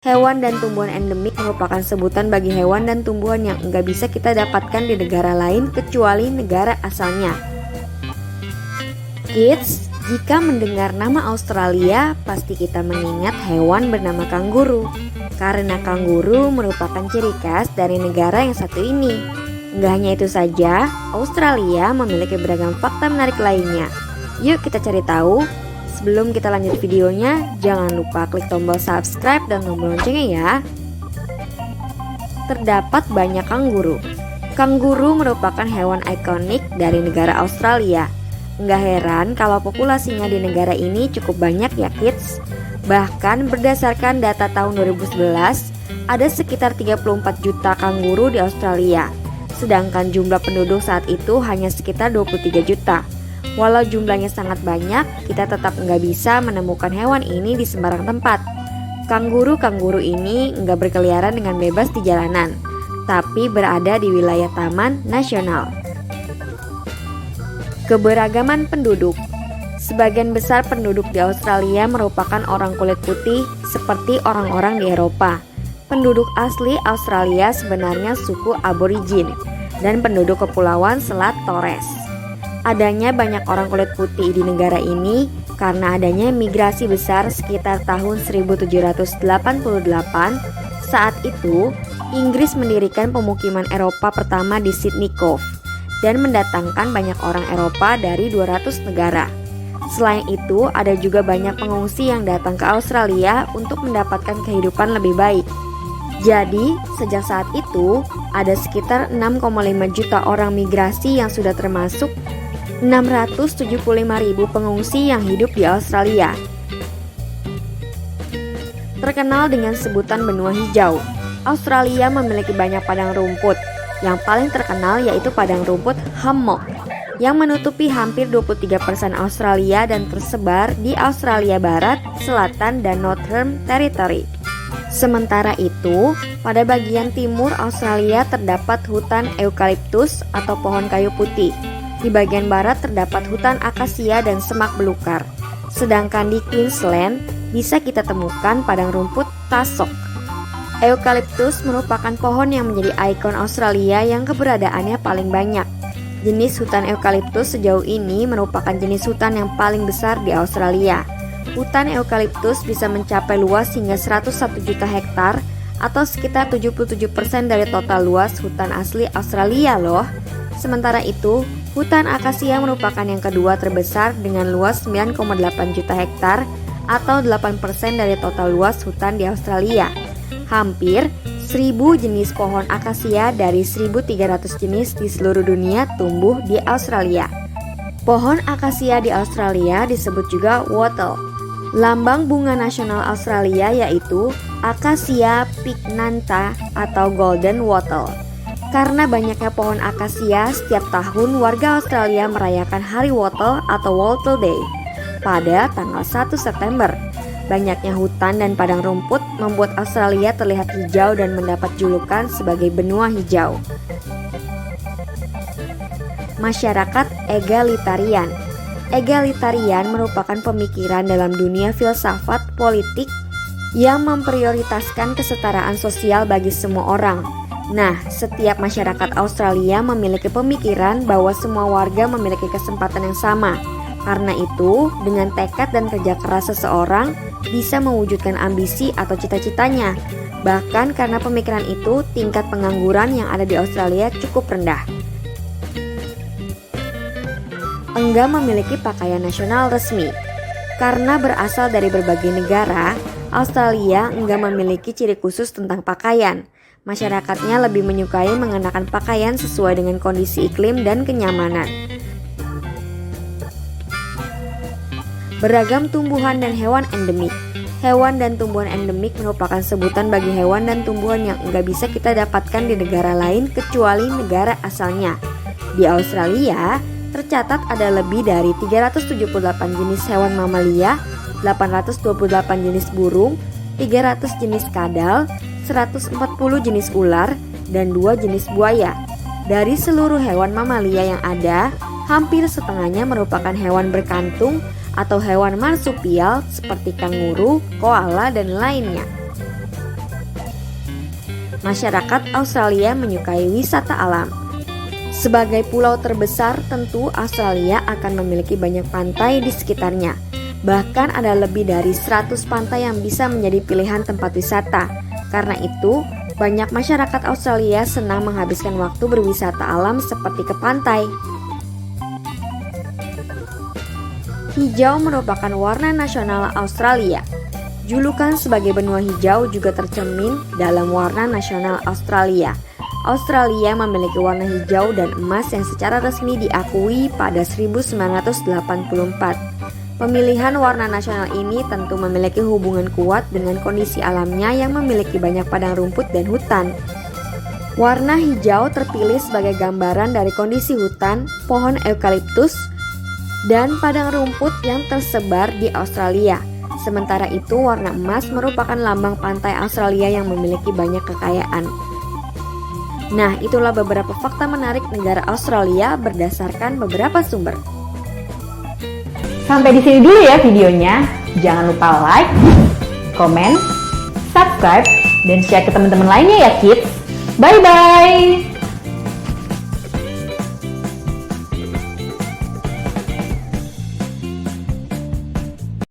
Hewan dan tumbuhan endemik merupakan sebutan bagi hewan dan tumbuhan yang nggak bisa kita dapatkan di negara lain kecuali negara asalnya. Kids, jika mendengar nama Australia, pasti kita mengingat hewan bernama kanguru. Karena kanguru merupakan ciri khas dari negara yang satu ini. Nggak hanya itu saja, Australia memiliki beragam fakta menarik lainnya. Yuk kita cari tahu. Sebelum kita lanjut videonya, jangan lupa klik tombol subscribe dan tombol loncengnya ya. Terdapat banyak kanguru. Kanguru merupakan hewan ikonik dari negara Australia. Nggak heran kalau populasinya di negara ini cukup banyak ya kids. Bahkan berdasarkan data tahun 2011, ada sekitar 34 juta kanguru di Australia. Sedangkan jumlah penduduk saat itu hanya sekitar 23 juta. Walau jumlahnya sangat banyak, kita tetap nggak bisa menemukan hewan ini di sembarang tempat. Kanguru-kanguru ini nggak berkeliaran dengan bebas di jalanan, tapi berada di wilayah taman nasional. Keberagaman penduduk. Sebagian besar penduduk di Australia merupakan orang kulit putih seperti orang-orang di Eropa. Penduduk asli Australia sebenarnya suku Aborigin dan penduduk kepulauan Selat Torres. Adanya banyak orang kulit putih di negara ini karena adanya migrasi besar sekitar tahun 1788. Saat itu, Inggris mendirikan pemukiman Eropa pertama di Sydney Cove dan mendatangkan banyak orang Eropa dari 200 negara. Selain itu, ada juga banyak pengungsi yang datang ke Australia untuk mendapatkan kehidupan lebih baik. Jadi, sejak saat itu, ada sekitar 6,5 juta orang migrasi yang sudah termasuk 675.000 pengungsi yang hidup di Australia. Terkenal dengan sebutan benua hijau, Australia memiliki banyak padang rumput. Yang paling terkenal yaitu padang rumput hammock yang menutupi hampir 23% Australia dan tersebar di Australia Barat, Selatan, dan Northern Territory. Sementara itu, pada bagian timur Australia terdapat hutan eukaliptus atau pohon kayu putih. Di bagian barat terdapat hutan akasia dan semak belukar. Sedangkan di Queensland bisa kita temukan padang rumput tasok. Eukaliptus merupakan pohon yang menjadi ikon Australia yang keberadaannya paling banyak. Jenis hutan eukaliptus sejauh ini merupakan jenis hutan yang paling besar di Australia. Hutan eukaliptus bisa mencapai luas hingga 101 juta hektar atau sekitar 77% dari total luas hutan asli Australia loh. Sementara itu, hutan akasia merupakan yang kedua terbesar dengan luas 9,8 juta hektar atau 8% dari total luas hutan di Australia. Hampir 1.000 jenis pohon akasia dari 1.300 jenis di seluruh dunia tumbuh di Australia. Pohon akasia di Australia disebut juga wattle. Lambang bunga nasional Australia yaitu Acacia pycnantha atau golden wattle. Karena banyaknya pohon akasia, setiap tahun warga Australia merayakan Hari Wattle atau Wattle Day pada tanggal 1 September. Banyaknya hutan dan padang rumput membuat Australia terlihat hijau dan mendapat julukan sebagai benua hijau. Masyarakat egalitarian. Egalitarian merupakan pemikiran dalam dunia filsafat politik yang memprioritaskan kesetaraan sosial bagi semua orang. Nah, setiap masyarakat Australia memiliki pemikiran bahwa semua warga memiliki kesempatan yang sama. Karena itu, dengan tekad dan kerja keras seseorang bisa mewujudkan ambisi atau cita-citanya. Bahkan karena pemikiran itu, tingkat pengangguran yang ada di Australia cukup rendah. Enggak memiliki pakaian nasional resmi. Karena berasal dari berbagai negara, Australia enggak memiliki ciri khusus tentang pakaian. Masyarakatnya lebih menyukai mengenakan pakaian sesuai dengan kondisi iklim dan kenyamanan. Beragam tumbuhan dan hewan endemik. Hewan dan tumbuhan endemik merupakan sebutan bagi hewan dan tumbuhan yang nggak bisa kita dapatkan di negara lain kecuali negara asalnya. Di Australia, tercatat ada lebih dari 378 jenis hewan mamalia, 828 jenis burung, 300 jenis kadal, 140 jenis ular, dan 2 jenis buaya. Dari seluruh hewan mamalia yang ada, hampir setengahnya merupakan hewan berkantung atau hewan marsupial seperti kanguru, koala, dan lainnya. Masyarakat Australia menyukai wisata alam. Sebagai pulau terbesar, tentu Australia akan memiliki banyak pantai di sekitarnya. Bahkan ada lebih dari 100 pantai yang bisa menjadi pilihan tempat wisata. Karena itu, banyak masyarakat Australia senang menghabiskan waktu berwisata alam seperti ke pantai. Hijau merupakan warna nasional Australia. Julukan sebagai benua hijau juga tercermin dalam warna nasional Australia. Australia memiliki warna hijau dan emas yang secara resmi diakui pada 1984. Pemilihan warna nasional ini tentu memiliki hubungan kuat dengan kondisi alamnya yang memiliki banyak padang rumput dan hutan. Warna hijau terpilih sebagai gambaran dari kondisi hutan, pohon eukaliptus, dan padang rumput yang tersebar di Australia. Sementara itu, warna emas merupakan lambang pantai Australia yang memiliki banyak kekayaan. Nah, itulah beberapa fakta menarik negara Australia berdasarkan beberapa sumber. Sampai di sini dulu ya videonya. Jangan lupa like, komen, subscribe, dan share ke teman-teman lainnya ya kids. Bye-bye!